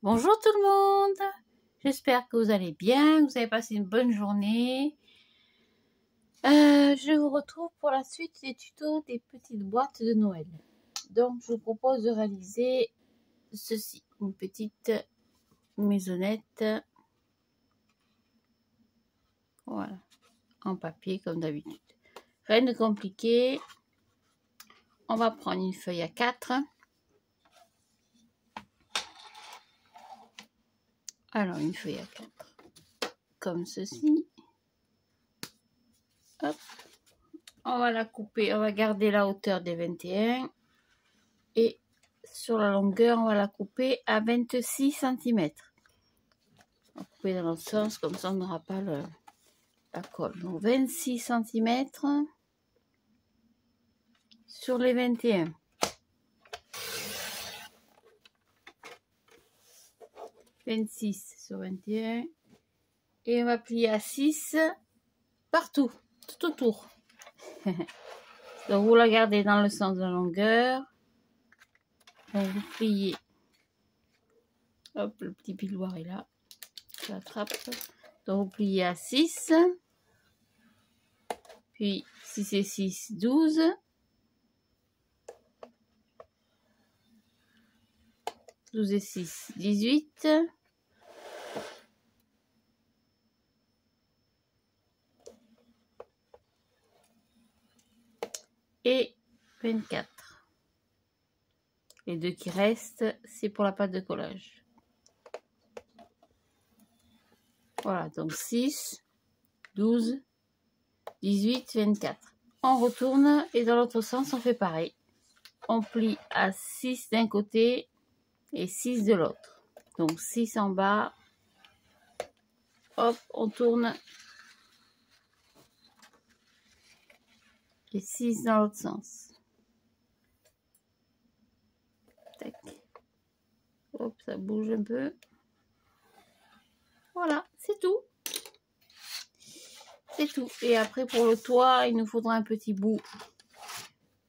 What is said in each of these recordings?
Bonjour tout le monde, j'espère que vous allez bien, que vous avez passé une bonne journée. Je vous retrouve pour la suite des tutos des petites boîtes de Noël. Donc je vous propose de réaliser ceci, une petite maisonnette, voilà, en papier comme d'habitude. Rien de compliqué, on va prendre une feuille à 4. Alors une feuille à 4, comme ceci. Hop. On va la couper, on va garder la hauteur des 21 et sur la longueur, on va la couper à 26 cm. On va couper dans l'autre sens, comme ça on n'aura pas la colle. Donc 26 cm sur les 21. « 26 sur 21 et on va plier à 6 partout, tout autour. Donc vous la gardez dans le sens de la longueur. Donc vous pliez. Hop, le petit piloir est là. Je l'attrape. Donc vous pliez à 6. Puis 6 et 6, 12. 12 et 6, 18. Et 24. Les deux qui restent, c'est pour la pâte de collage. Voilà, donc 6, 12, 18, 24. On retourne et dans l'autre sens, on fait pareil. On plie à 6 d'un côté et 6 de l'autre. Donc 6 en bas. Hop, on tourne. Et 6 dans l'autre sens. Tac. Hop, ça bouge un peu. Voilà, c'est tout. C'est tout. Et après, pour le toit, il nous faudra un petit bout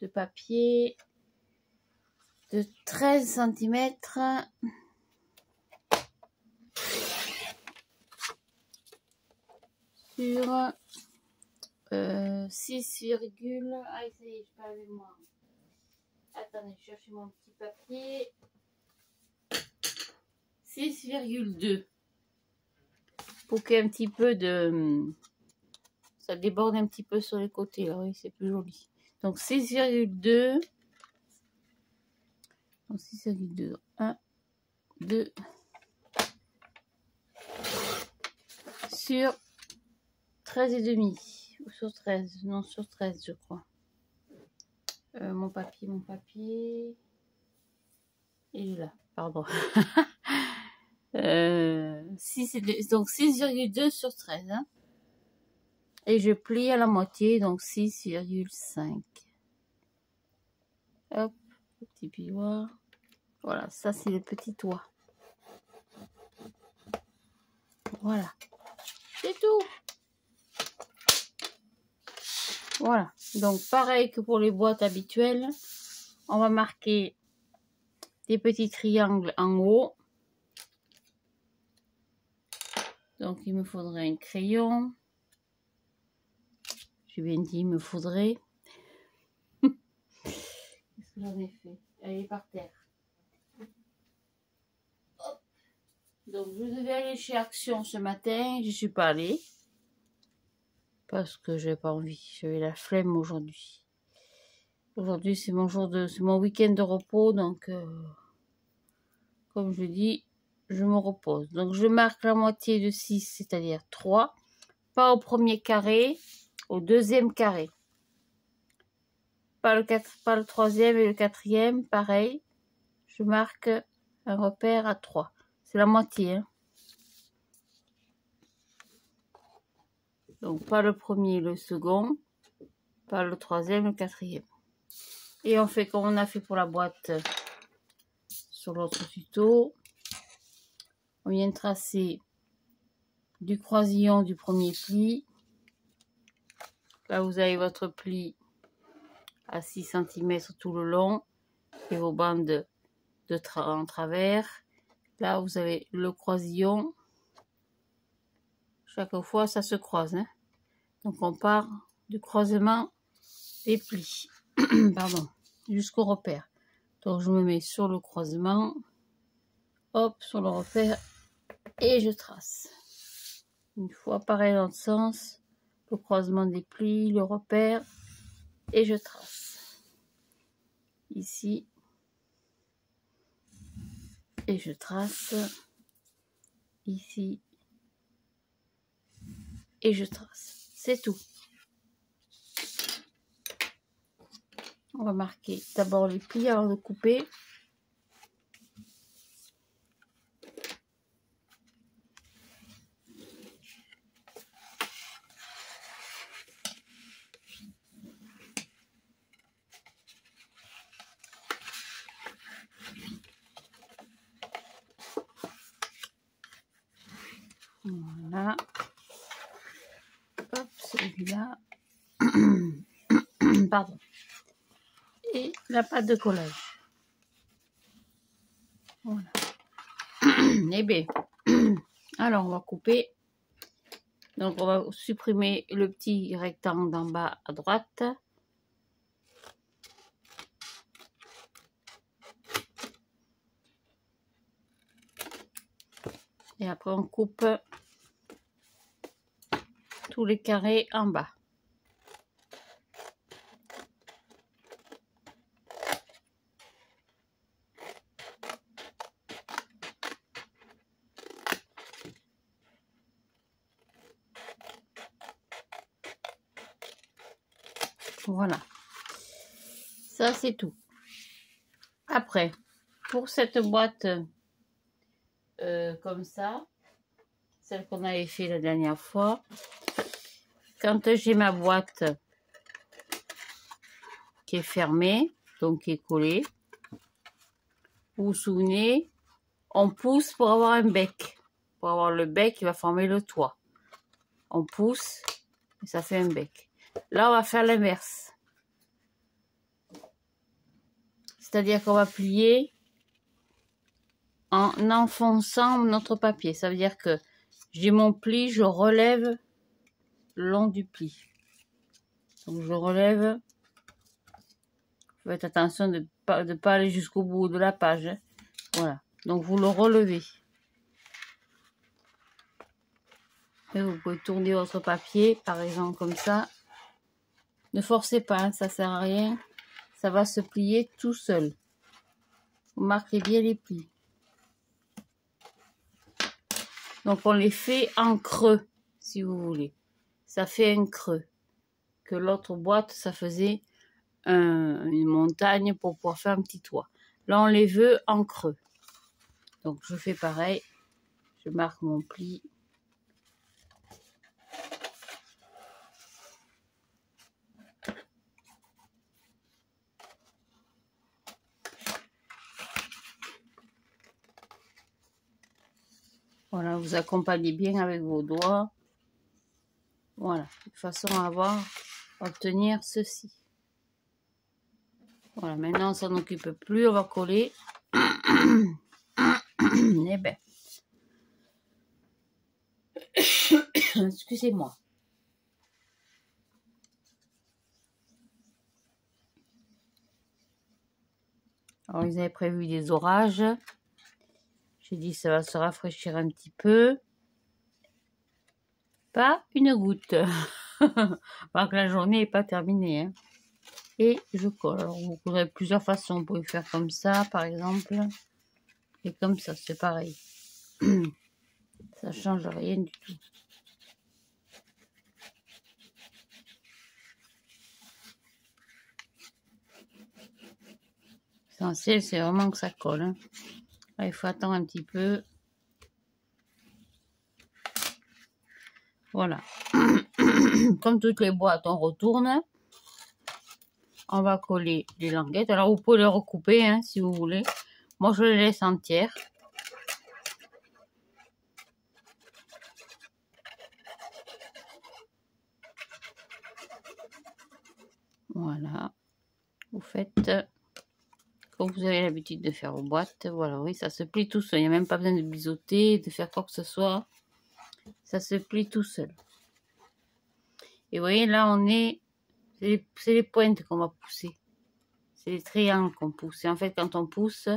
de papier de 13 cm. Sur 6, ah, ça y est, je parle avec moi. Attendez, je cherche mon petit papier. 6,2 pour qu'il y ait un petit peu de... Ça déborde un petit peu sur les côtés, là, oui, c'est plus joli. Donc 6,2. Donc 6,2. 1, 2. Sur 13,5. Ou sur 13. Non, sur 13, je crois. Mon papier. Il est là, pardon. 6, donc 6,2 sur 13. Hein. Et je plie à la moitié, donc 6,5. Hop, le petit piloir. Voilà, ça c'est le petit toit. Voilà, c'est tout. Voilà, donc pareil que pour les boîtes habituelles, on va marquer des petits triangles en haut. Donc il me faudrait un crayon. J'ai bien dit, il me faudrait. Qu'est-ce que j'en ai fait? Elle est par terre. Hop. Donc je devais aller chez Action ce matin, je suis pas allée. Parce que j'ai pas envie, j'avais la flemme aujourd'hui. Aujourd'hui c'est mon c'est mon week-end de repos, donc comme je dis, je me repose. Donc je marque la moitié de 6, c'est-à-dire 3. Pas au premier carré, au deuxième carré. Pas le troisième et le quatrième, pareil. Je marque un repère à 3. C'est la moitié. Hein. Donc pas le premier, le second. Pas le troisième, le quatrième. Et on fait comme on a fait pour la boîte sur l'autre tuto. On vient tracer du croisillon du premier pli. Là, vous avez votre pli à 6 cm tout le long et vos bandes en travers. Là, vous avez le croisillon. Chaque fois, ça se croise. Hein. Donc, on part du croisement des plis. Pardon, jusqu'au repère. Donc, je me mets sur le croisement. Hop, sur le repère. Et je trace. Une fois, pareil dans le sens. Le croisement des plis, le repère. Et je trace. Ici. Et je trace. Ici. Et je trace. C'est tout. On va marquer d'abord les plis avant de couper. Voilà. Hop, celui-là. Pardon. Et la pâte de collage. Voilà. Eh bien, alors on va couper. Donc on va supprimer le petit rectangle d'en bas à droite. Et après on coupe tous les carrés en bas. Voilà. Ça c'est tout. Après, pour cette boîte comme ça, celle qu'on avait fait la dernière fois, quand j'ai ma boîte qui est fermée, donc qui est collée, vous vous souvenez, on pousse pour avoir un bec. Pour avoir le bec qui va former le toit. On pousse et ça fait un bec. Là, on va faire l'inverse. C'est-à-dire qu'on va plier en enfonçant notre papier. Ça veut dire que j'ai mon pli, je relève le long du pli. Donc je relève. Faites attention de ne pas aller jusqu'au bout de la page. Hein. Voilà. Donc vous le relevez. Et vous pouvez tourner votre papier, par exemple comme ça. Ne forcez pas, hein, ça sert à rien. Ça va se plier tout seul. Vous marquez bien les plis. Donc on les fait en creux, si vous voulez. Ça fait un creux. Que l'autre boîte, ça faisait une montagne pour pouvoir faire un petit toit. Là, on les veut en creux. Donc je fais pareil. Je marque mon pli. Voilà, vous accompagnez bien avec vos doigts. Voilà, de façon à obtenir ceci. Voilà, maintenant on s'en occupe plus, on va coller. Eh ben. Excusez-moi. Alors, ils avaient prévu des orages. J'ai dit ça va se rafraîchir un petit peu. Pas une goutte. Alors que la journée n'est pas terminée. Hein. Et je colle. Alors, vous collerez de plusieurs façons. Vous pouvez faire comme ça, par exemple. Et comme ça, c'est pareil. Ça change rien du tout. L'essentiel, c'est vraiment que ça colle. Hein. Là, il faut attendre un petit peu. Voilà. Comme toutes les boîtes, on retourne. On va coller les languettes. Alors, vous pouvez les recouper hein, si vous voulez. Moi, je les laisse entières. Voilà. Vous faites Comme vous avez l'habitude de faire aux boîtes. Voilà, oui, ça se plie tout seul. Il n'y a même pas besoin de biseauter, de faire quoi que ce soit. Ça se plie tout seul. Et vous voyez, là, on est... C'est les pointes qu'on va pousser. C'est les triangles qu'on pousse. Et en fait, quand on pousse,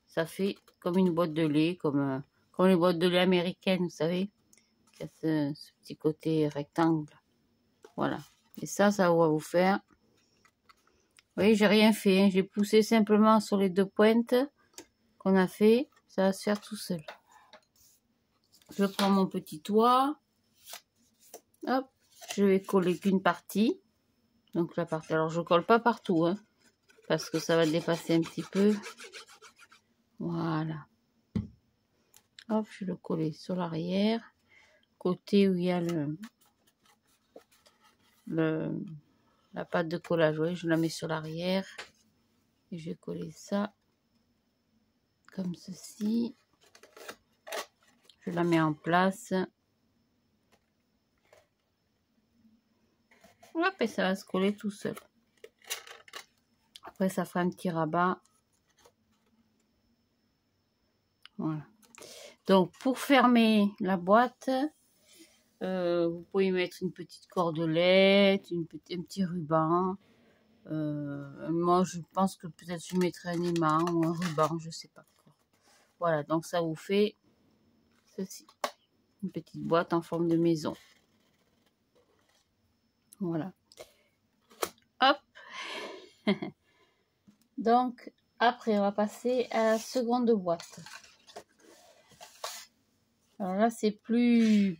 ça fait comme une boîte de lait, comme les boîtes de lait américaines, vous savez. Il y a ce petit côté rectangle. Voilà. Et ça va vous faire... Vous voyez, j'ai rien fait. Hein. J'ai poussé simplement sur les 2 pointes qu'on a fait. Ça va se faire tout seul. Je prends mon petit toit. Hop. Je vais coller qu'une partie. Donc la partie. Alors je colle pas partout. Hein, parce que ça va dépasser un petit peu. Voilà. Hop, je vais le coller sur l'arrière. Côté où il y a la pâte de collage. Oui, je la mets sur l'arrière. Et je vais coller ça. Comme ceci. Je la mets en place. Hop, et ça va se coller tout seul. Après, ça fera un petit rabat. Voilà. Donc, pour fermer la boîte, vous pouvez mettre une petite cordelette, un petit ruban. Moi, je pense que peut-être je mettrai un aimant ou un ruban, je sais pas quoi. Voilà, donc ça vous fait ceci. Une petite boîte en forme de maison. Voilà. Hop. Donc, après, on va passer à la seconde boîte. Alors là, c'est plus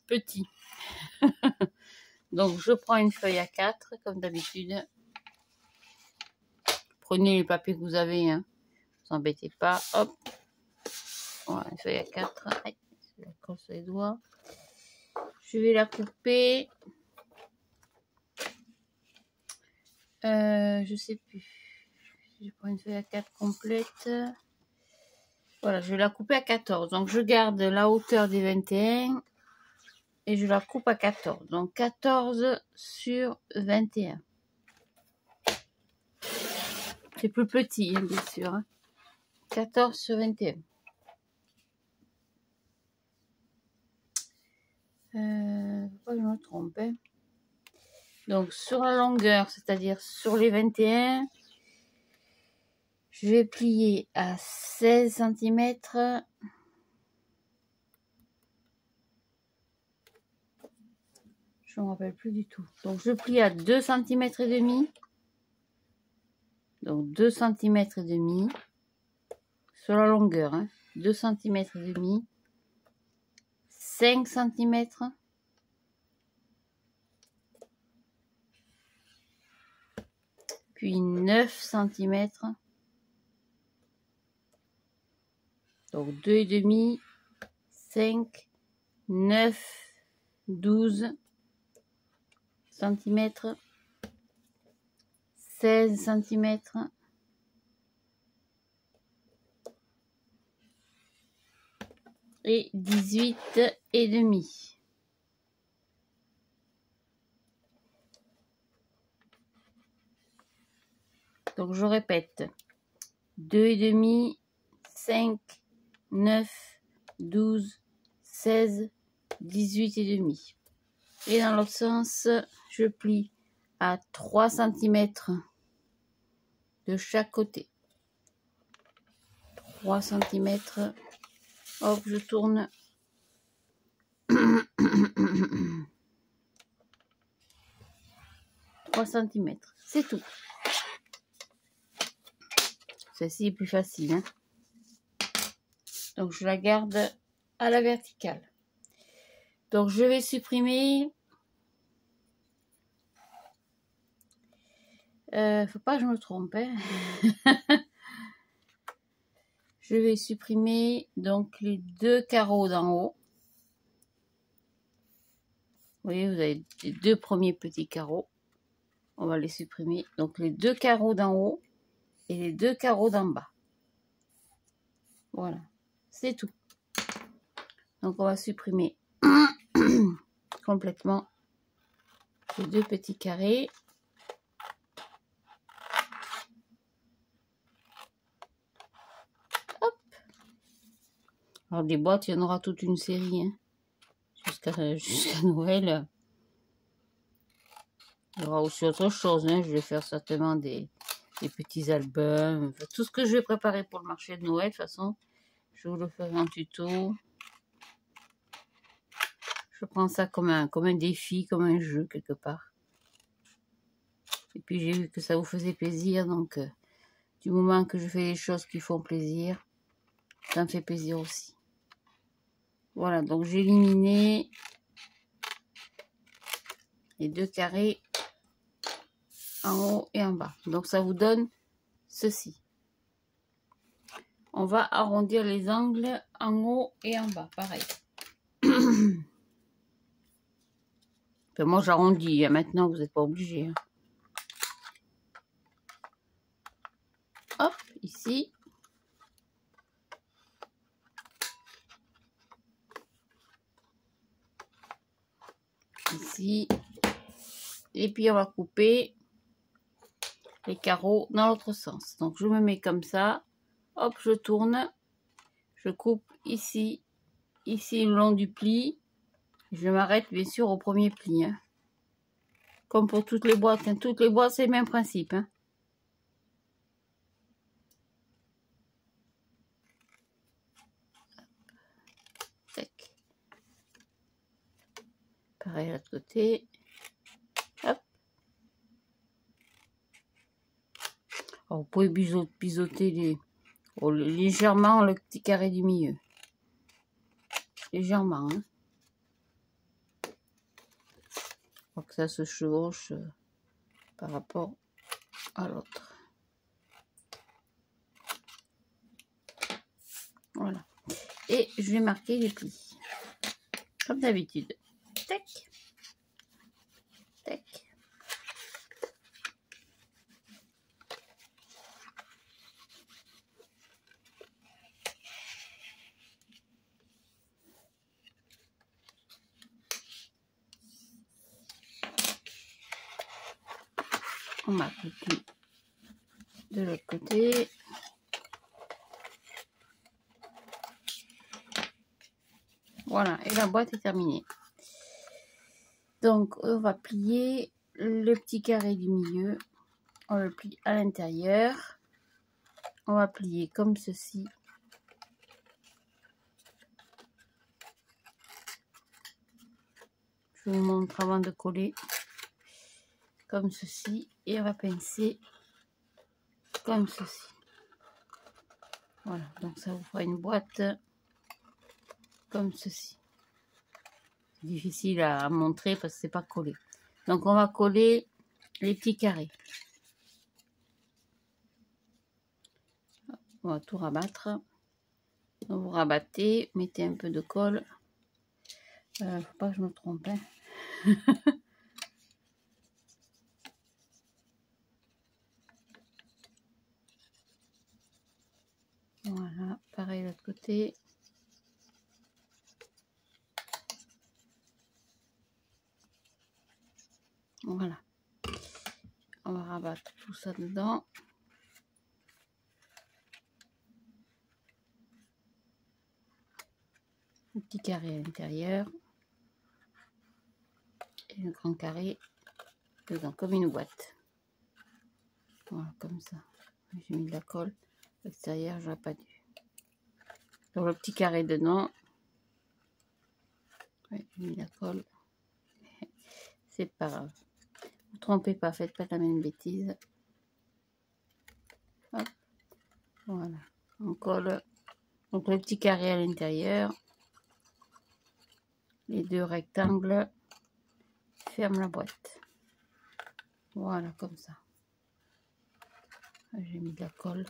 petit. Donc, je prends une feuille A4, comme d'habitude. Prenez les papiers que vous avez, hein. Ne vous embêtez pas. Hop. Voilà, une feuille A4. Aïe, je la colle sur les doigts. Je vais la couper. Je sais plus. Je prends une feuille A4 complète. Voilà, je vais la couper à 14. Donc, je garde la hauteur des 21 et je la coupe à 14. Donc, 14 sur 21. C'est plus petit, hein, bien sûr. Hein. 14 sur 21. Pourquoi je me trompe, hein. Donc, sur la longueur, c'est-à-dire sur les 21, je vais plier à 16 cm. Je ne me rappelle plus du tout. Donc, je plie à 2 cm et demi. Donc, 2 cm et demi. Sur la longueur, hein. 2 cm et demi. 5 cm. Puis 9 cm. Donc 2,5, 5, 9, 12 cm, 16 cm, et 18,5. Donc je répète, 2,5, 5, 9, 12, 16, 18,5. Et dans l'autre sens, je plie à 3 cm de chaque côté. 3 cm. Hop, je tourne. 3 cm. C'est tout. Celle-ci est plus facile. Hein. Donc, je la garde à la verticale. Donc, je vais supprimer... faut pas que je me trompe. Hein. Je vais supprimer donc les 2 carreaux d'en haut. Vous voyez, vous avez les 2 premiers petits carreaux. On va les supprimer. Donc, les 2 carreaux d'en haut et les 2 carreaux d'en bas. Voilà, c'est tout. Donc, on va supprimer complètement les 2 petits carrés. Alors des boîtes, il y en aura toute une série, hein. Jusqu'à Noël. Il y aura aussi autre chose, hein. Je vais faire certainement des petits albums. Enfin, tout ce que je vais préparer pour le marché de Noël, de toute façon, je vous le ferai en tuto. Je prends ça comme un défi, comme un jeu quelque part. Et puis j'ai vu que ça vous faisait plaisir, donc du moment que je fais les choses qui font plaisir, ça me fait plaisir aussi. Voilà, donc j'ai éliminé les 2 carrés en haut et en bas. Donc ça vous donne ceci. On va arrondir les angles en haut et en bas, pareil. Enfin, moi j'arrondis, hein. Maintenant vous n'êtes pas obligé. Hein. Hop, ici. Ici. Et puis on va couper les carreaux dans l'autre sens. Donc je me mets comme ça. Hop, je tourne. Je coupe ici. Ici le long du pli. Je m'arrête bien sûr au premier pli. Hein. Comme pour toutes les boîtes. Hein. Toutes les boîtes, c'est le même principe. Hein. Tac. Pareil à l'autre côté. Hop. Alors, vous pouvez biseauter légèrement le petit carré du milieu. Légèrement. Hein. Pour que ça se chevauche par rapport à l'autre. Voilà. Et je vais marquer les plis. Comme d'habitude. Tac. Tac. On marque le pli de l'autre côté. Voilà, et la boîte est terminée. Donc, on va plier le petit carré du milieu. On le plie à l'intérieur. On va plier comme ceci. Je vous montre avant de coller. Comme ceci. Et on va pincer comme ceci. Voilà, donc ça vous fera une boîte comme ceci. C'est difficile à montrer parce que c'est pas collé. Donc on va coller les petits carrés. On va tout rabattre. Donc vous rabattez, mettez un peu de colle. Faut pas que je me trompe. Hein. Voilà, pareil de l'autre côté. Voilà. On va rabattre tout ça dedans. Un petit carré à l'intérieur. Et le grand carré dedans, comme une boîte. Voilà, comme ça. J'ai mis de la colle. À l'extérieur, j'aurais pas dû. Donc le petit carré dedans. Ouais, j'ai mis de la colle. C'est pas grave. Ne vous trompez pas, faites pas la même bêtise. Hop. Voilà. On colle. Donc le petit carré à l'intérieur. Les 2 rectangles. Ferme la boîte. Voilà, comme ça. J'ai mis de la colle.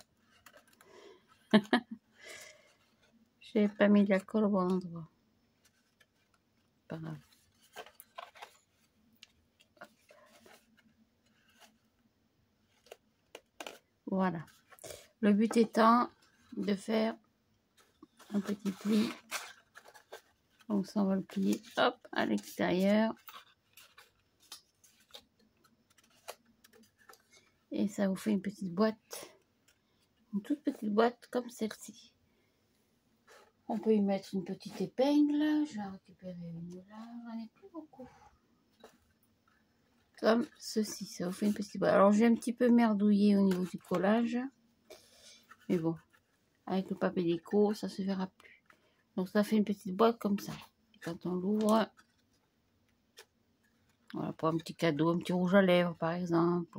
J'ai pas mis de la colle au bon endroit. Pas grave. Voilà. Le but étant de faire un petit pli. Donc ça, on va le plier, hop, à l'extérieur. Et ça vous fait une petite boîte. Une toute petite boîte comme celle-ci. On peut y mettre une petite épingle. Je vais en récupérer une là. J'en ai plus beaucoup. Comme ceci. Ça vous fait une petite boîte. Alors, j'ai un petit peu merdouillé au niveau du collage. Mais bon, avec le papier déco, ça se verra plus. Donc, ça fait une petite boîte comme ça. Et quand on l'ouvre, voilà, pour un petit cadeau, un petit rouge à lèvres, par exemple.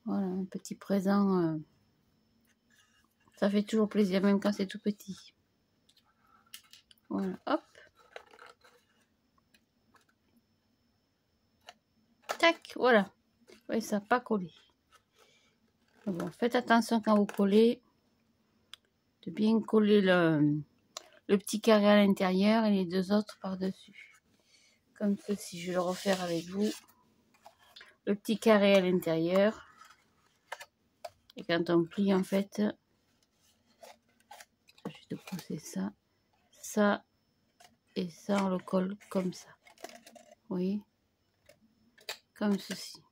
Voilà, un petit présent. Ça fait toujours plaisir, même quand c'est tout petit. Voilà, hop. Tac, voilà. Oui, ça n'a pas collé. Bon, faites attention quand vous collez, de bien coller le petit carré à l'intérieur et les deux autres par-dessus. Comme ceci, je vais le refaire avec vous. Le petit carré à l'intérieur. Et quand on plie, en fait, je vais juste pousser ça. Ça et ça, on le colle comme ça. Vous voyez? Comme ceci.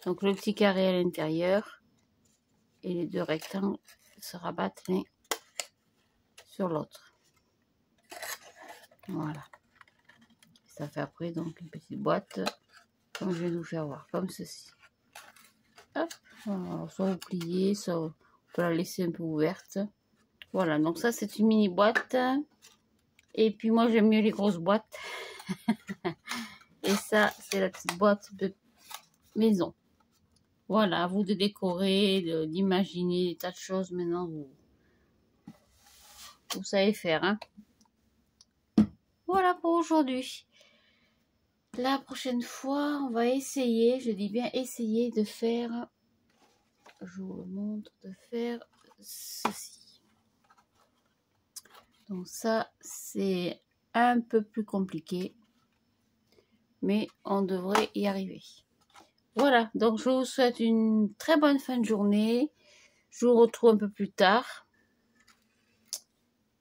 Donc le petit carré à l'intérieur. Et les deux rectangles se rabattent l'un sur l'autre. Voilà. Ça fait après donc une petite boîte comme je vais vous faire voir, comme ceci. Hop. Alors, soit vous pliez, soit on peut la laisser un peu ouverte. Voilà, donc ça c'est une mini boîte. Et puis moi j'aime mieux les grosses boîtes. Et ça c'est la petite boîte de maison. Voilà, à vous de décorer, d'imaginer des tas de choses. Maintenant, vous savez faire. Hein. Voilà pour aujourd'hui. La prochaine fois, on va essayer, je dis bien essayer de faire, je vous le montre, de faire ceci. Donc ça, c'est un peu plus compliqué, mais on devrait y arriver. Voilà, donc je vous souhaite une très bonne fin de journée. Je vous retrouve un peu plus tard.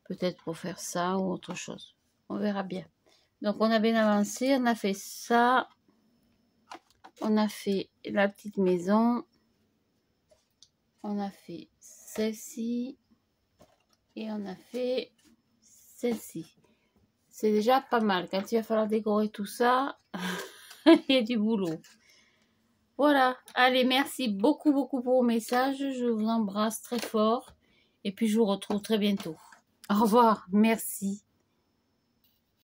Peut-être pour faire ça ou autre chose. On verra bien. Donc on a bien avancé, on a fait ça. On a fait la petite maison. On a fait celle-ci. Et on a fait celle-ci. C'est déjà pas mal. Quand il va falloir décorer tout ça, il y a du boulot. Voilà, allez, merci beaucoup pour vos messages. Je vous embrasse très fort. Et puis, je vous retrouve très bientôt. Au revoir, merci.